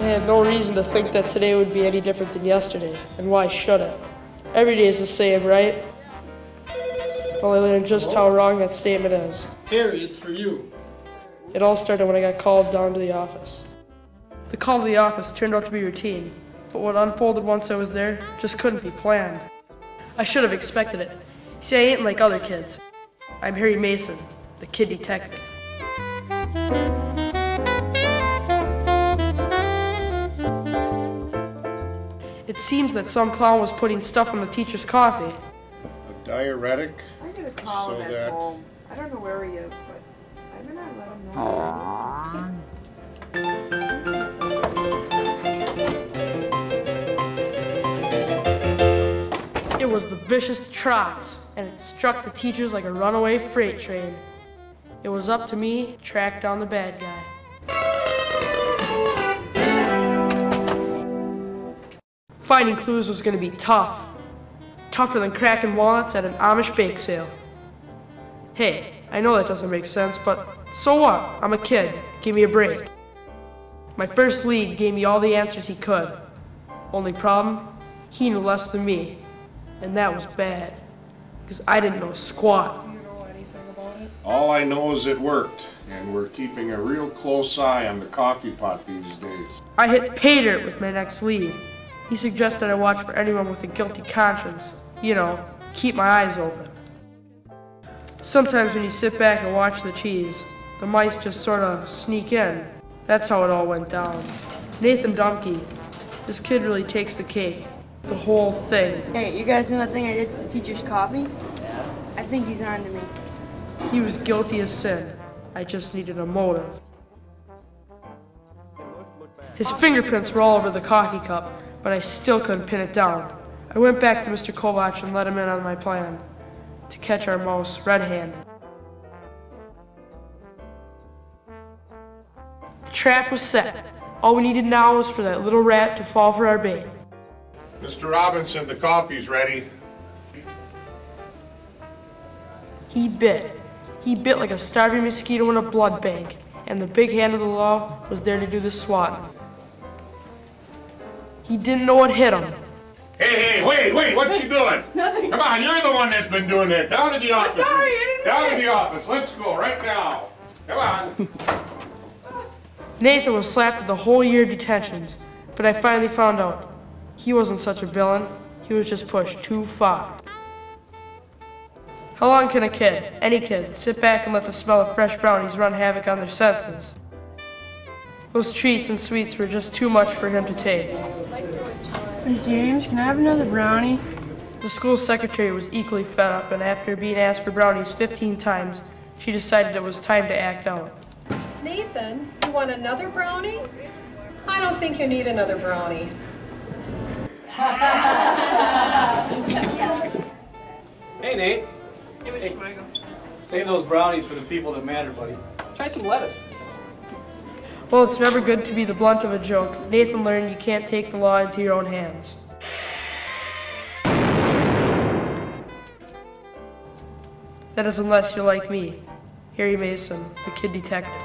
had no reason to think that today would be any different than yesterday, and why should it? Every day is the same, right? Well, I learned just how wrong that statement is. Harry, it's for you. It all started when I got called down to the office. The call to the office turned out to be routine, but what unfolded once I was there just couldn't be planned. I should have expected it. See, I ain't like other kids. I'm Harry Mason, the kid detective. It seems that some clown was putting stuff in the teacher's coffee. A diuretic? I'm going to call him at home. I don't know where he is, but I'm going to let him know. It was the Vicious Trots, and it struck the teachers like a runaway freight train. It was up to me to track down the bad guy. Finding clues was going to be tough. Tougher than cracking walnuts at an Amish bake sale. Hey, I know that doesn't make sense, but so what? I'm a kid. Give me a break. My first lead gave me all the answers he could. Only problem? He knew less than me. And that was bad, because I didn't know squat. Do you know anything about it? All I know is it worked, and we're keeping a real close eye on the coffee pot these days. I hit pay dirt with my next lead. He suggested I watch for anyone with a guilty conscience. You know, keep my eyes open. Sometimes when you sit back and watch the cheese, the mice just sort of sneak in. That's how it all went down. Nathan Dumke, this kid really takes the cake. The whole thing. Hey, you guys know that thing I did to the teacher's coffee? I think he's on to me. He was guilty as sin. I just needed a motive. His fingerprints were all over the coffee cup, but I still couldn't pin it down. I went back to Mr. Kovach and let him in on my plan to catch our mouse red-handed. The trap was set. All we needed now was for that little rat to fall for our bait. Mr. Robinson, the coffee's ready. He bit. He bit like a starving mosquito in a blood bank, and the big hand of the law was there to do the swatting. He didn't know what hit him. Hey, wait, what you doing? Nothing. Come on, you're the one that's been doing that. Down to the office. I'm sorry, I didn't Down mean to it. the office. Let's go right now. Come on. Nathan was slapped with the whole year of detentions, but I finally found out he wasn't such a villain. He was just pushed too far. How long can a kid, any kid, sit back and let the smell of fresh brownies run havoc on their senses? Those treats and sweets were just too much for him to take. Miss James, can I have another brownie? The school secretary was equally fed up, and after being asked for brownies 15 times, she decided it was time to act out. Nathan, you want another brownie? I don't think you need another brownie. Hey, Nate. Hey, save those brownies for the people that matter, buddy. Try some lettuce. Well, it's never good to be the blunt of a joke. Nathan learned you can't take the law into your own hands. That is unless you're like me, Harry Mason, the kid detective.